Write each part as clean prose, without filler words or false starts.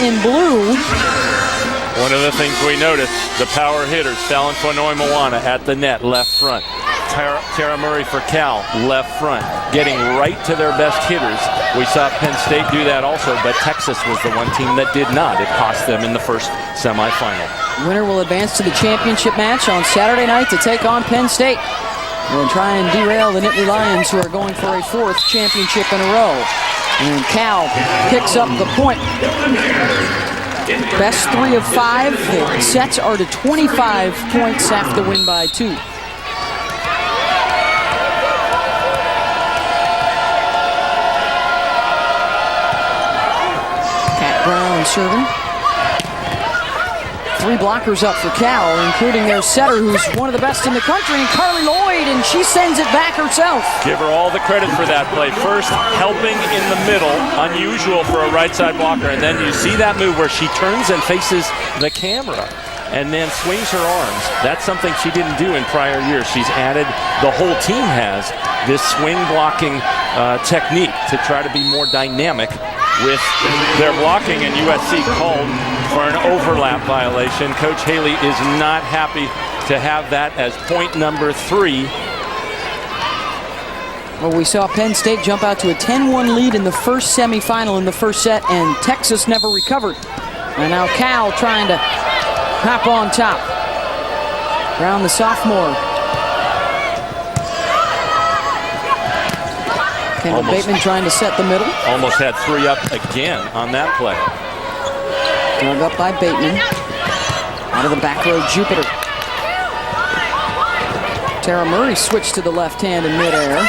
in blue. One of the things we noticed, the power hitters, Fallon Fonoy-Moana at the net, left front. Tara Murray for Cal, left front, getting right to their best hitters. We saw Penn State do that also, but Texas was the one team that did not. It cost them in the first semifinal. Winner will advance to the championship match on Saturday night to take on Penn State. We'll try and derail the Nittany Lions, who are going for a 4th championship in a row. And Cal picks up the point. Best 3 of 5. The sets are to 25 points after win by 2. Kat Brown serving. 3 blockers up for Cal, including their setter, who's one of the best in the country, and CARLI Lloyd, and she sends it back herself. Give her all the credit for that play. First, helping in the middle, unusual for a right side blocker, and then you see that move where she turns and faces the camera and then swings her arms. That's something she didn't do in prior years. She's added, the whole team has, this swing blocking technique to try to be more dynamic with their blocking, and USC called for an overlap violation. Coach Haley is not happy to have that as point number 3. Well, we saw Penn State jump out to a 10-1 lead in the first semifinal in the first set, and Texas never recovered. And now Cal trying to hop on top. Brown, the sophomore. Kendall Bateman trying to set the middle. Almost had 3 up again on that play. Dug up by Bateman. Out of the back row, Jupiter. Tara Murray switched to the left hand in midair.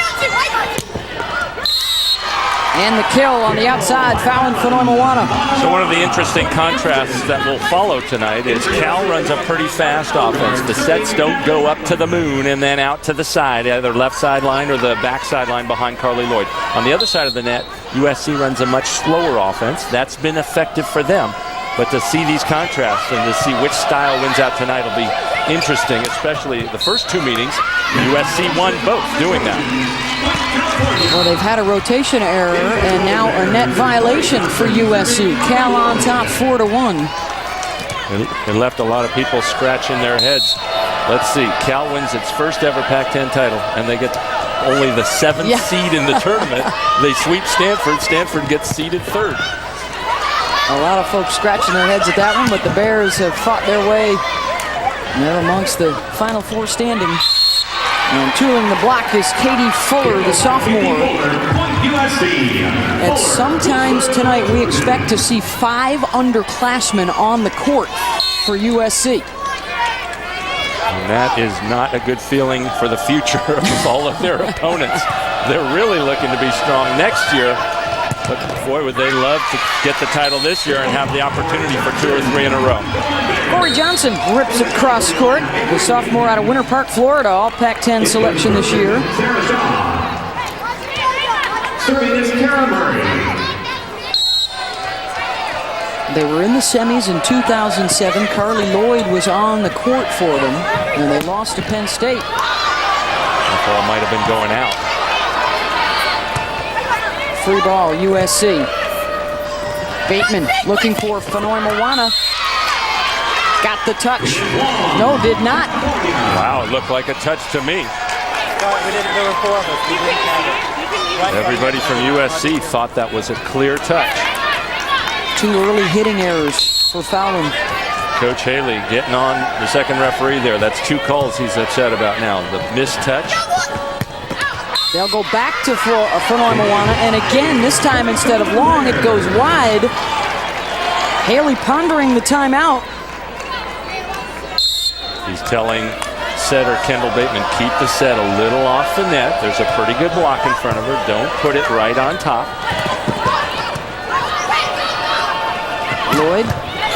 And the kill on the outside, Fallon Fonoy-Moana. So one of the interesting contrasts that will follow tonight is Cal runs a pretty fast offense. The sets don't go up to the moon and then out to the side, either left sideline or the back sideline behind CARLI Lloyd. On the other side of the net, USC runs a much slower offense. That's been effective for them. But to see these contrasts and to see which style wins out tonight will be interesting, especially the first 2 meetings. USC won both doing that. Well, they've had a rotation error and now a net violation for USC. Cal on top 4-1. It left a lot of people scratching their heads. Let's see, Cal wins its first ever Pac-10 title, and they get only the 7th seed in the tournament. They sweep Stanford. Stanford gets seeded 3rd. A lot of folks scratching their heads at that one, but the Bears have fought their way. And they're amongst the Final 4 standing. And tooling the block is Katie Fuller, the sophomore. And sometimes tonight we expect to see 5 underclassmen on the court for USC. And that is not a good feeling for the future of all of their opponents. They're really looking to be strong next year. But boy, would they love to get the title this year and have the opportunity for 2 or 3 in a row. Corey Johnson rips across court. The sophomore out of Winter Park, Florida, all Pac-10 selection this year. They were in the semis in 2007. CARLI Lloyd was on the court for them, and they lost to Penn State. That ball might have been going out. Free ball, USC. Bateman looking for Fonoy-Moana. Got the touch. No, did not. Wow, it looked like a touch to me. Everybody from USC thought that was a clear touch. 2 early hitting errors for Fallon. Coach Haley getting on the second referee there. That's 2 calls he's upset about now. The missed touch. They'll go back to Fonoy-Moana, and again, this time instead of long, it goes wide. Haley pondering the timeout. He's telling setter Kendall Bateman, keep the set a little off the net. There's a pretty good block in front of her. Don't put it right on top. Lloyd,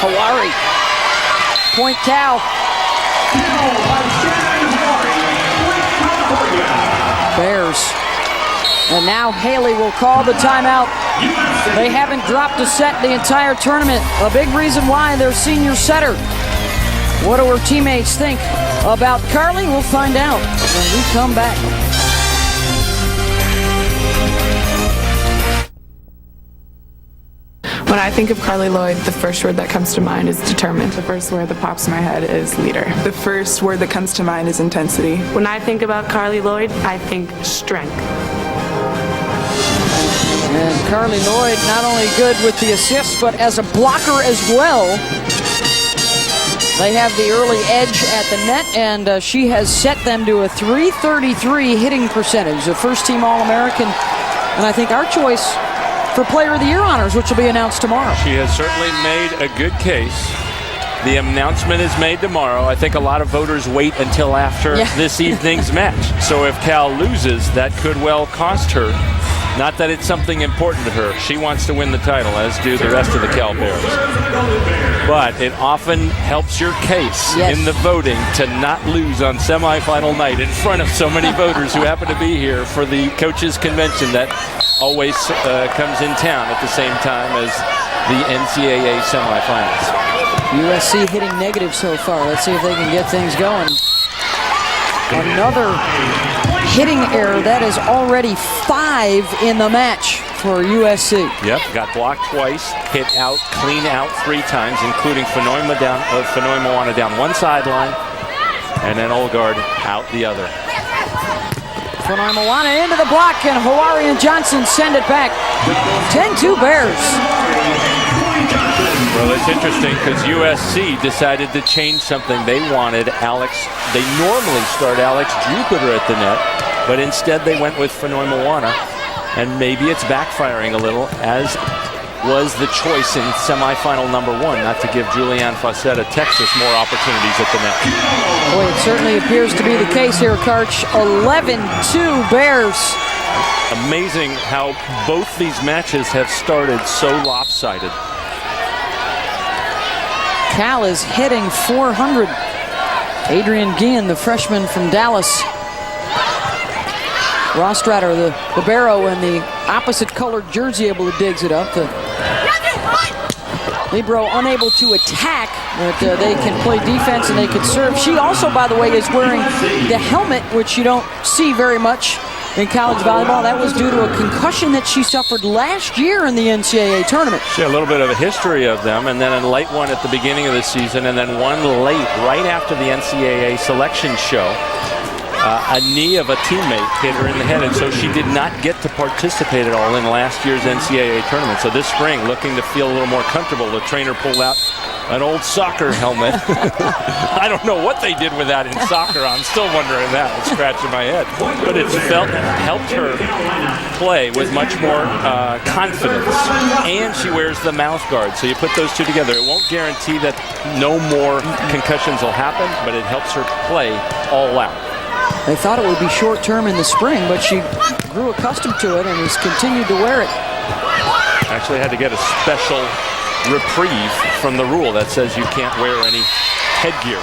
HAWARI. Point Cal. Bears. And now Haley will call the timeout. They haven't dropped a set the entire tournament. A big reason why, their senior setter. What do her teammates think about CARLI? We'll find out when we come back. When I think of Carli Lloyd, the first word that comes to mind is determined. The first word that pops in my head is leader. The first word that comes to mind is intensity. When I think about Carli Lloyd, I think strength. And Carli Lloyd not only good with the assist, but as a blocker as well. They have the early edge at the net, and she has set them to a .333 hitting percentage. The first team All-American, and I think our choice for Player of the Year honors, which will be announced tomorrow. She has certainly made a good case. The announcement is made tomorrow. I think a lot of voters wait until after this evening's match. So if Cal loses, that could well cost her. Not that it's something important to her. She wants to win the title, as do the rest of the Cal Bears. But it often helps your case in the voting to not lose on semifinal night in front of so many voters who happen to be here for the coaches' convention that always comes in town at the same time as the NCAA semifinals. USC hitting negative so far. Let's see if they can get things going. Another hitting error. That is already 5 in the match for USC. Yep, got blocked twice, hit out, clean out 3 times, including Fenoima Moana down one sideline, and then Olgard out the other. Fenoima Moana into the block, and HAWARI and Johnson send it back. 10-2 Bears. Well, it's interesting because USC decided to change something. They wanted they normally start Alex Jupiter at the net, but instead they went with Fenoima Moana, and maybe it's backfiring a little, as was the choice in semifinal #1, not to give Julianne Fawcett Texas more opportunities at the net. Boy, it certainly appears to be the case here, Karch. 11-2 Bears. Amazing how both these matches have started so lopsided. Cal is hitting .400. Adrienne Guillen, the freshman from Dallas. Rostratter, the libero, in the opposite colored jersey, able to digs it up. The libero unable to attack, but they can play defense and they can serve. She also, by the way, is wearing the helmet, which you don't see very much in college volleyball. That was due to a concussion that she suffered last year in the NCAA tournament. She had a little bit of a history of them, and then a late one at the beginning of the season, and then one late right after the NCAA selection show. A knee of a teammate hit her in the head, and so she did not get to participate at all in last year's NCAA tournament. So this spring, looking to feel a little more comfortable, the trainer pulled out an old soccer helmet. I don't know what they did with that in soccer. I'm still wondering that. It's scratching my head. But it's helped her play with much more confidence. And she wears the mouth guard. So you put those two together. It won't guarantee that no more concussions will happen, but it helps her play all out. They thought it would be short-term in the spring, but she grew accustomed to it and has continued to wear it. Actually had to get a special reprieve from the rule that says you can't wear any headgear.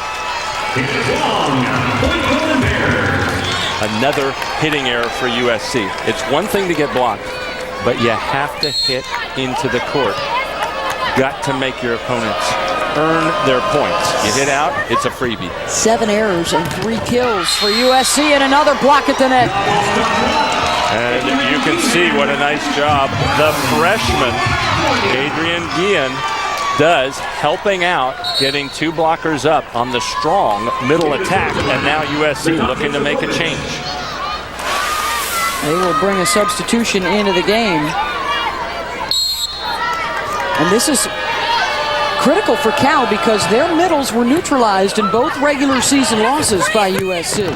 Another hitting error for USC. It's one thing to get blocked, but you have to hit into the court. Got to make your opponents earn their points. You hit out, it's a freebie. 7 errors and 3 kills for USC, and another block at the net. And you can see what a nice job the freshman, Adrienne Guillen, does helping out, getting 2 blockers up on the strong middle attack, and now USC looking to make a change. They will bring a substitution into the game. And this is critical for Cal because their middles were neutralized in both regular season losses by USC.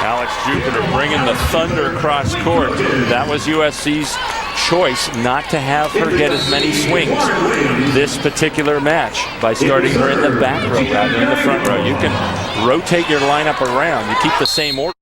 Alex Jupiter bringing the thunder across court. That was USC's choice, not to have her get as many swings this particular match by starting her in the back row rather than the front row. You can rotate your lineup around. You keep the same order.